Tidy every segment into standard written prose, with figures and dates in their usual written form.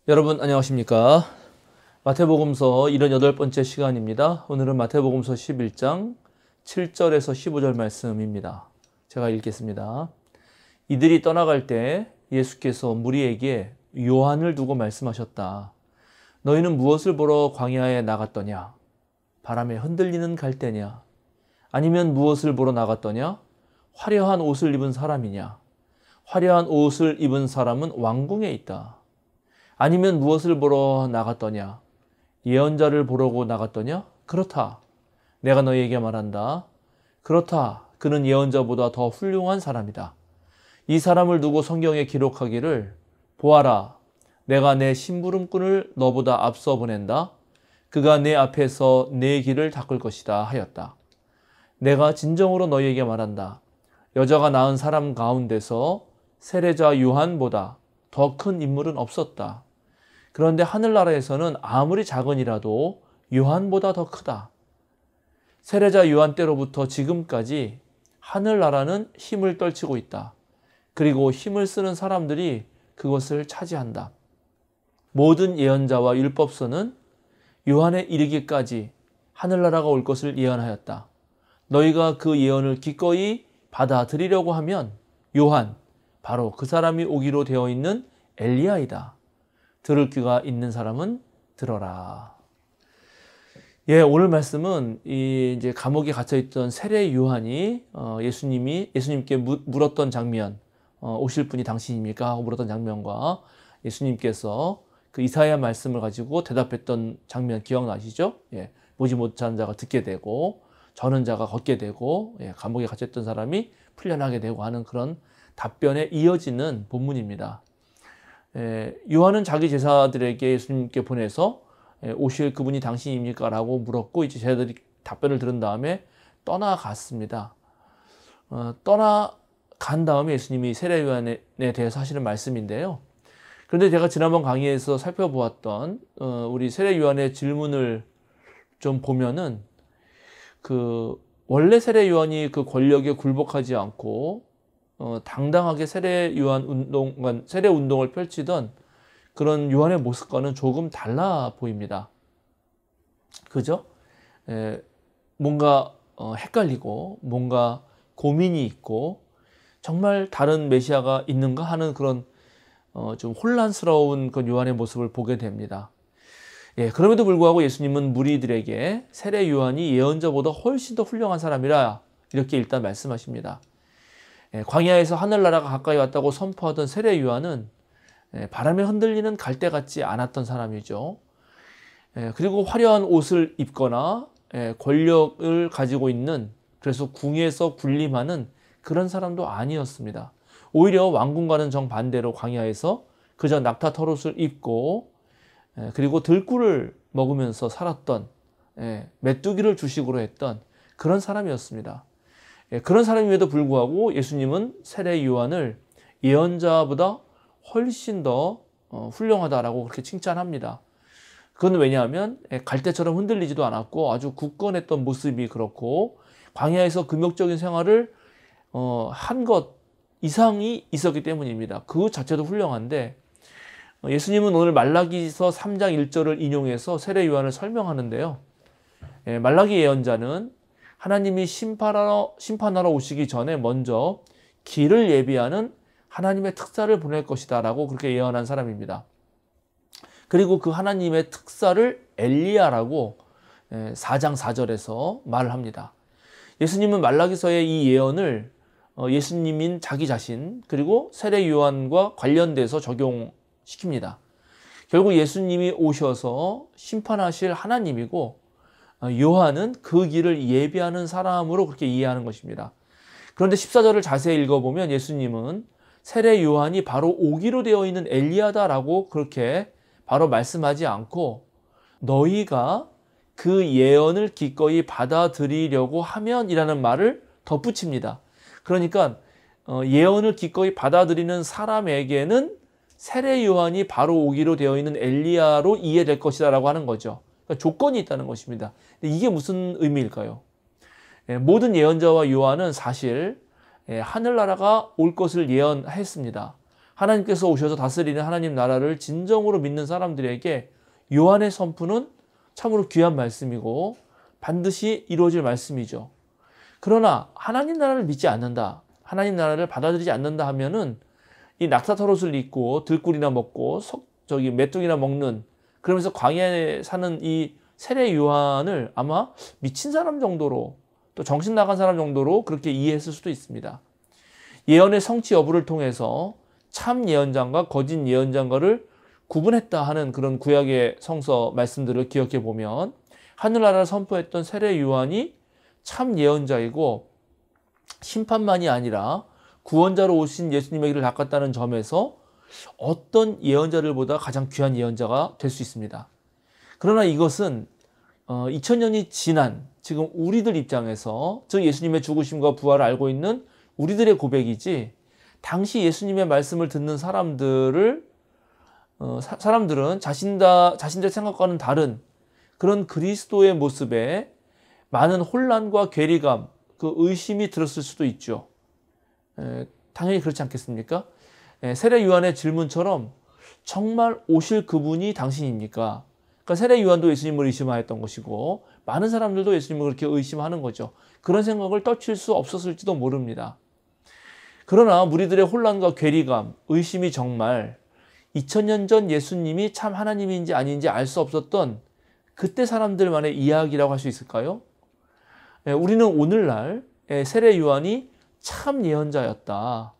여러분 안녕하십니까? 마태복음서 78번째 시간입니다. 오늘은 마태복음서 11장 7절에서 15절 말씀입니다. 제가 읽겠습니다. 이들이 떠나갈 때 예수께서 무리에게 요한을 두고 말씀하셨다. 너희는 무엇을 보러 광야에 나갔더냐? 바람에 흔들리는 갈대냐? 아니면 무엇을 보러 나갔더냐? 화려한 옷을 입은 사람이냐? 화려한 옷을 입은 사람은 왕궁에 있다. 아니면 무엇을 보러 나갔더냐? 예언자를 보려고 나갔더냐? 그렇다. 내가 너희에게 말한다. 그렇다. 그는 예언자보다 더 훌륭한 사람이다. 이 사람을 두고 성경에 기록하기를 보아라. 내가 내 심부름꾼을 너보다 앞서 보낸다. 그가 내 앞에서 내 길을 닦을 것이다 하였다. 내가 진정으로 너희에게 말한다. 여자가 낳은 사람 가운데서 세례자 요한보다 더 큰 인물은 없었다. 그런데 하늘나라에서는 아무리 작은이라도 요한보다 더 크다. 세례자 요한 때로부터 지금까지 하늘나라는 힘을 떨치고 있다. 그리고 힘을 쓰는 사람들이 그것을 차지한다. 모든 예언자와 율법서는 요한에 이르기까지 하늘나라가 올 것을 예언하였다. 너희가 그 예언을 기꺼이 받아들이려고 하면 요한, 바로 그 사람이 오기로 되어 있는 엘리야이다. 들을 귀가 있는 사람은 들어라. 오늘 말씀은 이제 감옥에 갇혀 있던 세례 요한이 예수님께 물었던 장면, 오실 분이 당신입니까? 하고 물었던 장면과 예수님께서 그 이사야 말씀을 가지고 대답했던 장면 기억나시죠? 보지 못한 자가 듣게 되고 저는 자가 걷게 되고 감옥에 갇혀 있던 사람이 풀려나게 되고 하는 그런 답변에 이어지는 본문입니다. 요한은 자기 제자들에게 예수님께 보내서 오실 그분이 당신입니까? 라고 물었고 이제 제자들이 답변을 들은 다음에 떠나갔습니다. 떠나간 다음에 예수님이 세례 요한에 대해서 하시는 말씀인데요. 그런데 제가 지난번 강의에서 살펴보았던 우리 세례 요한의 질문을 좀 보면은 원래 세례 요한이 그 권력에 굴복하지 않고 당당하게 세례 운동을 펼치던 그런 요한의 모습과는 조금 달라 보입니다. 그죠? 뭔가 헷갈리고 뭔가 고민이 있고 정말 다른 메시아가 있는가 하는 그런 좀 혼란스러운 그 요한의 모습을 보게 됩니다. 그럼에도 불구하고 예수님은 무리들에게 세례 요한이 예언자보다 훨씬 더 훌륭한 사람이라 이렇게 일단 말씀하십니다. 광야에서 하늘나라가 가까이 왔다고 선포하던 세례 요한은 바람에 흔들리는 갈대 같지 않았던 사람이죠. 그리고 화려한 옷을 입거나 권력을 가지고 있는, 그래서 궁에서 군림하는 그런 사람도 아니었습니다. 오히려 왕궁과는 정반대로 광야에서 그저 낙타 털옷을 입고 그리고 들꿀을 먹으면서 살았던, 메뚜기를 주식으로 했던 그런 사람이었습니다. 그런 사람임에도 불구하고 예수님은 세례 요한을 예언자보다 훨씬 더 훌륭하다라고 그렇게 칭찬합니다. 그건 왜냐하면 갈대처럼 흔들리지도 않았고 아주 굳건했던 모습이 그렇고 광야에서 금욕적인 생활을 한 것 이상이 있었기 때문입니다. 그 자체도 훌륭한데 예수님은 오늘 말라기서 3장 1절을 인용해서 세례 요한을 설명하는데요. 말라기 예언자는 하나님이 심판하러 오시기 전에 먼저 길을 예비하는 하나님의 특사를 보낼 것이다 라고 그렇게 예언한 사람입니다. 그리고 그 하나님의 특사를 엘리야라고 4장 4절에서 말을 합니다. 예수님은 말라기서의 이 예언을 예수님인 자기 자신 그리고 세례 요한과 관련돼서 적용시킵니다. 결국 예수님이 오셔서 심판하실 하나님이고 요한은 그 길을 예비하는 사람으로 그렇게 이해하는 것입니다. 그런데 14절을 자세히 읽어보면 예수님은 세례 요한이 바로 오기로 되어 있는 엘리야다라고 그렇게 바로 말씀하지 않고 너희가 그 예언을 기꺼이 받아들이려고 하면 이라는 말을 덧붙입니다. 그러니까 예언을 기꺼이 받아들이는 사람에게는 세례 요한이 바로 오기로 되어 있는 엘리야로 이해될 것이다 라고 하는 거죠. 그러니까 조건이 있다는 것입니다. 이게 무슨 의미일까요? 모든 예언자와 요한은 사실 하늘나라가 올 것을 예언했습니다. 하나님께서 오셔서 다스리는 하나님 나라를 진정으로 믿는 사람들에게 요한의 선포는 참으로 귀한 말씀이고 반드시 이루어질 말씀이죠. 그러나 하나님 나라를 믿지 않는다, 하나님 나라를 받아들이지 않는다 하면은 이 낙타털옷을 입고 들꿀이나 먹고 메뚜기나 먹는, 그러면서 광야에 사는 이 세례 요한을 아마 미친 사람 정도로, 또 정신 나간 사람 정도로 그렇게 이해했을 수도 있습니다. 예언의 성취 여부를 통해서 참 예언자와 거짓 예언자를 구분했다 하는 그런 구약의 성서 말씀들을 기억해 보면 하늘나라를 선포했던 세례 요한이 참 예언자이고 심판만이 아니라 구원자로 오신 예수님의 길을 닦았다는 점에서 어떤 예언자들보다 가장 귀한 예언자가 될 수 있습니다. 그러나 이것은 2000년이 지난 지금 우리들 입장에서, 즉 예수님의 죽으심과 부활을 알고 있는 우리들의 고백이지, 당시 예수님의 말씀을 듣는 사람들은 자신들 생각과는 다른 그런 그리스도의 모습에 많은 혼란과 괴리감, 그 의심이 들었을 수도 있죠. 당연히 그렇지 않겠습니까? 세례 요한의 질문처럼 정말 오실 그분이 당신입니까? 그러니까 세례 요한도 예수님을 의심하였던 것이고 많은 사람들도 예수님을 그렇게 의심하는 거죠. 그런 생각을 떨칠 수 없었을지도 모릅니다. 그러나 무리들의 혼란과 괴리감, 의심이 정말 2000년 전 예수님이 참 하나님인지 아닌지 알 수 없었던 그때 사람들만의 이야기라고 할 수 있을까요? 우리는 오늘날 세례 요한이 참 예언자였다,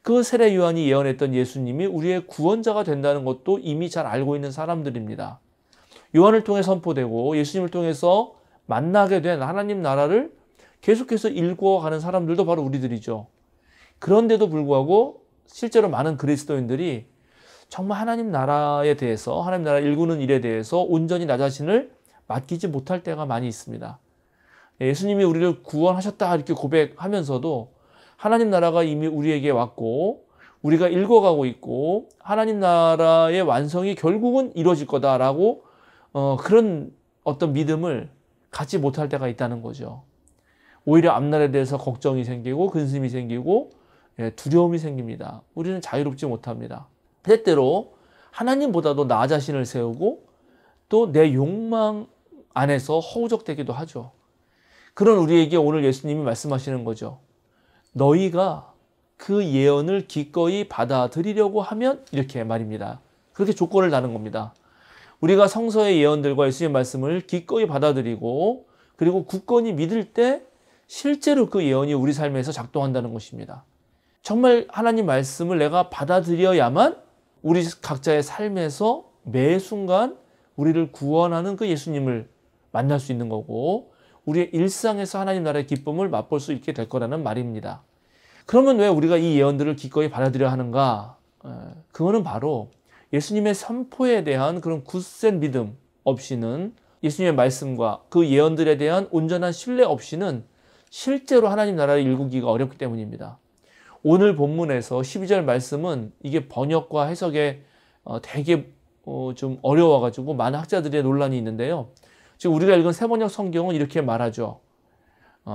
그 세례 요한이 예언했던 예수님이 우리의 구원자가 된다는 것도 이미 잘 알고 있는 사람들입니다. 요한을 통해 선포되고 예수님을 통해서 만나게 된 하나님 나라를 계속해서 읽어가는 사람들도 바로 우리들이죠. 그런데도 불구하고 실제로 많은 그리스도인들이 정말 하나님 나라에 대해서, 하나님 나라 일구는 일에 대해서 온전히 나 자신을 맡기지 못할 때가 많이 있습니다. 예수님이 우리를 구원하셨다 이렇게 고백하면서도 하나님 나라가 이미 우리에게 왔고 우리가 읽어가고 있고 하나님 나라의 완성이 결국은 이루어질 거다라고 그런 어떤 믿음을 갖지 못할 때가 있다는 거죠. 오히려 앞날에 대해서 걱정이 생기고 근심이 생기고 두려움이 생깁니다. 우리는 자유롭지 못합니다. 때때로 하나님보다도 나 자신을 세우고 또 내 욕망 안에서 허우적대기도 하죠. 그런 우리에게 오늘 예수님이 말씀하시는 거죠. 너희가 그 예언을 기꺼이 받아들이려고 하면, 이렇게 말입니다. 그렇게 조건을 다는 겁니다. 우리가 성서의 예언들과 예수님의 말씀을 기꺼이 받아들이고 그리고 굳건히 믿을 때 실제로 그 예언이 우리 삶에서 작동한다는 것입니다. 정말 하나님 말씀을 내가 받아들여야만 우리 각자의 삶에서 매 순간 우리를 구원하는 그 예수님을 만날 수 있는 거고 우리의 일상에서 하나님 나라의 기쁨을 맛볼 수 있게 될 거라는 말입니다. 그러면 왜 우리가 이 예언들을 기꺼이 받아들여야 하는가? 그거는 바로 예수님의 선포에 대한 그런 굳센 믿음 없이는, 예수님의 말씀과 그 예언들에 대한 온전한 신뢰 없이는 실제로 하나님 나라를 일구기가 어렵기 때문입니다. 오늘 본문에서 12절 말씀은 이게 번역과 해석에 되게 좀 어려워가지고 많은 학자들의 논란이 있는데요. 지금 우리가 읽은 새번역 성경은 이렇게 말하죠.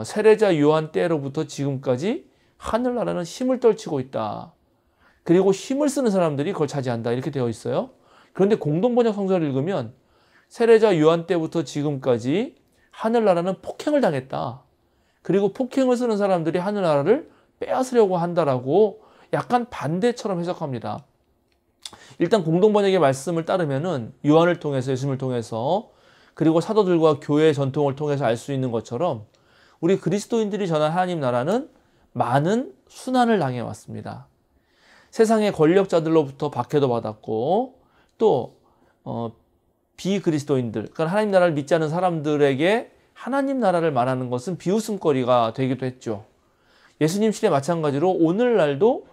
세례자 요한 때로부터 지금까지 하늘나라는 힘을 떨치고 있다. 그리고 힘을 쓰는 사람들이 그걸 차지한다. 이렇게 되어 있어요. 그런데 공동번역 성서를 읽으면 세례자 요한 때부터 지금까지 하늘나라는 폭행을 당했다. 그리고 폭행을 쓰는 사람들이 하늘나라를 빼앗으려고 한다라고 약간 반대처럼 해석합니다. 일단 공동번역의 말씀을 따르면은 요한을 통해서, 예수님을 통해서, 그리고 사도들과 교회의 전통을 통해서 알 수 있는 것처럼 우리 그리스도인들이 전한 하나님 나라는 많은 순환을 당해왔습니다. 세상의 권력자들로부터 박해도 받았고 또 비그리스도인들, 그러니까 하나님 나라를 믿지 않는 사람들에게 하나님 나라를 말하는 것은 비웃음거리가 되기도 했죠. 예수님 시대 마찬가지로 오늘날도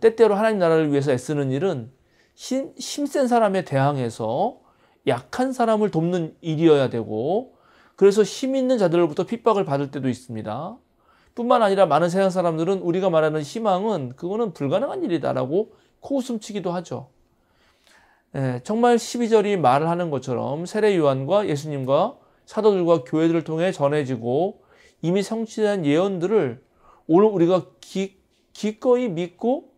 때때로 하나님 나라를 위해서 애쓰는 일은 힘센 사람에 대항해서 약한 사람을 돕는 일이어야 되고, 그래서 힘 있는 자들로부터 핍박을 받을 때도 있습니다. 뿐만 아니라 많은 세상 사람들은 우리가 말하는 희망은 그거는 불가능한 일이다라고 코웃음치기도 하죠. 정말 12절이 말을 하는 것처럼 세례 요한과 예수님과 사도들과 교회들을 통해 전해지고 이미 성취된 예언들을 오늘 우리가 기꺼이 믿고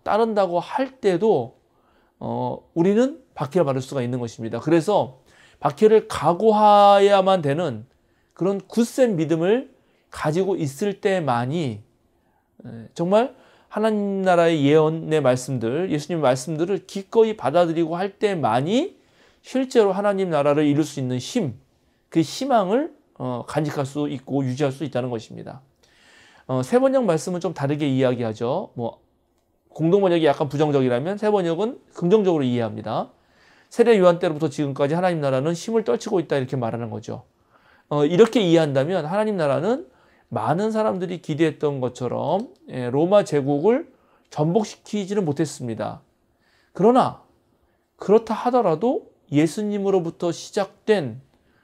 따른다고 할 때도 우리는 박해를 받을 수가 있는 것입니다. 그래서 박해를 각오해야만 되는 그런 굳센 믿음을 가지고 있을 때만이 정말 하나님 나라의 예언의 말씀들, 예수님의 말씀들을 기꺼이 받아들이고 할 때만이 실제로 하나님 나라를 이룰 수 있는 힘, 그 희망을 간직할 수 있고 유지할 수 있다는 것입니다. 새 번역 말씀은 좀 다르게 이야기하죠. 공동 번역이 약간 부정적이라면 새 번역은 긍정적으로 이해합니다. 세례 요한 때로부터 지금까지 하나님 나라는 힘을 떨치고 있다 이렇게 말하는 거죠. 이렇게 이해한다면 하나님 나라는 많은 사람들이 기대했던 것처럼 로마 제국을 전복시키지는 못했습니다. 그러나 그렇다 하더라도 예수님으로부터 시작된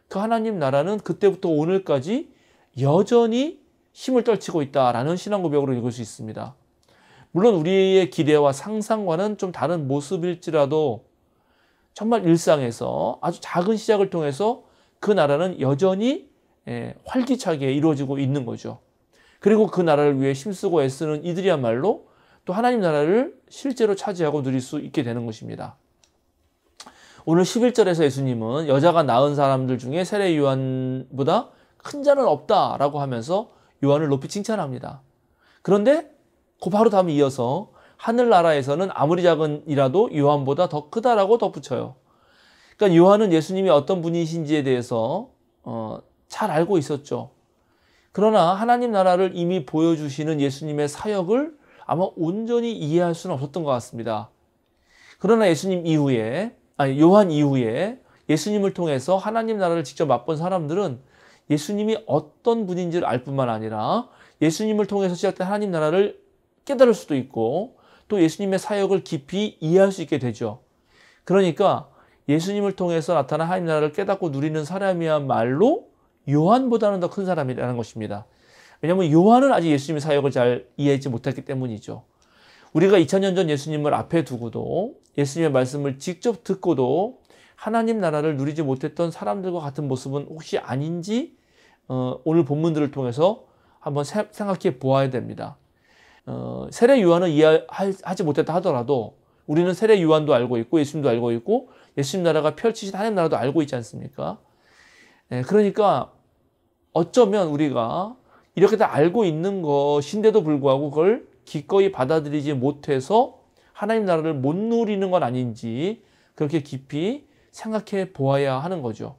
그 하나님 나라는 그때부터 오늘까지 여전히 힘을 떨치고 있다라는 신앙 고백으로 읽을 수 있습니다. 물론 우리의 기대와 상상과는 좀 다른 모습일지라도 정말 일상에서 아주 작은 시작을 통해서 그 나라는 여전히 활기차게 이루어지고 있는 거죠. 그리고 그 나라를 위해 힘쓰고 애쓰는 이들이야말로 또 하나님 나라를 실제로 차지하고 누릴 수 있게 되는 것입니다. 오늘 11절에서 예수님은 여자가 낳은 사람들 중에 세례 요한보다 큰 자는 없다라고 하면서 요한을 높이 칭찬합니다. 그런데 그 바로 다음 이어서 하늘나라에서는 아무리 작은이라도 요한보다 더 크다라고 덧붙여요. 그러니까 요한은 예수님이 어떤 분이신지에 대해서 잘 알고 있었죠. 그러나 하나님 나라를 이미 보여주시는 예수님의 사역을 아마 온전히 이해할 수는 없었던 것 같습니다. 그러나 요한 이후에 예수님을 통해서 하나님 나라를 직접 맛본 사람들은 예수님이 어떤 분인지를 알 뿐만 아니라 예수님을 통해서 시작된 하나님 나라를 깨달을 수도 있고 또 예수님의 사역을 깊이 이해할 수 있게 되죠. 그러니까 예수님을 통해서 나타난 하나님 나라를 깨닫고 누리는 사람이야말로 요한보다는 더 큰 사람이라는 것입니다. 왜냐하면 요한은 아직 예수님의 사역을 잘 이해하지 못했기 때문이죠. 우리가 2000년 전 예수님을 앞에 두고도 예수님의 말씀을 직접 듣고도 하나님 나라를 누리지 못했던 사람들과 같은 모습은 혹시 아닌지 오늘 본문들을 통해서 한번 생각해 보아야 됩니다. 세례 요한은 이해하지 못했다 하더라도 우리는 세례 요한도 알고 있고 예수님도 알고 있고 예수님 나라가 펼치신 하나님 나라도 알고 있지 않습니까? 그러니까 어쩌면 우리가 이렇게 다 알고 있는 것인데도 불구하고 그걸 기꺼이 받아들이지 못해서 하나님 나라를 못 누리는 건 아닌지 그렇게 깊이 생각해 보아야 하는 거죠.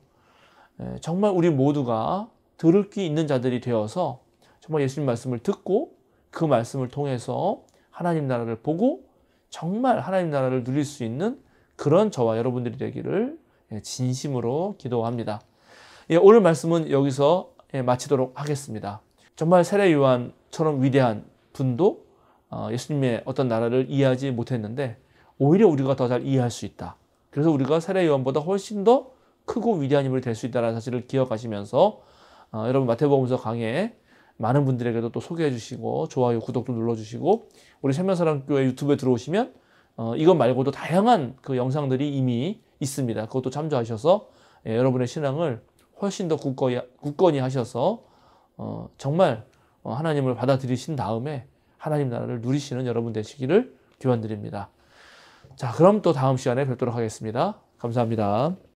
정말 우리 모두가 들을 귀 있는 자들이 되어서 정말 예수님 말씀을 듣고 그 말씀을 통해서 하나님 나라를 보고 정말 하나님 나라를 누릴 수 있는 그런 저와 여러분들이 되기를 진심으로 기도합니다. 오늘 말씀은 여기서 마치도록 하겠습니다. 정말 세례 요한처럼 위대한 분도 예수님의 어떤 나라를 이해하지 못했는데 오히려 우리가 더 잘 이해할 수 있다. 그래서 우리가 세례 요한보다 훨씬 더 크고 위대한 인물이 될 수 있다는 사실을 기억하시면서 여러분 마태복음서 강해 많은 분들에게도 또 소개해 주시고 좋아요, 구독도 눌러주시고 우리 생명사랑교회 유튜브에 들어오시면 이것 말고도 다양한 그 영상들이 이미 있습니다. 그것도 참조하셔서 여러분의 신앙을 훨씬 더 굳건히 하셔서 정말 하나님을 받아들이신 다음에 하나님 나라를 누리시는 여러분 되시기를 기원드립니다. 자, 그럼 또 다음 시간에 뵙도록 하겠습니다. 감사합니다.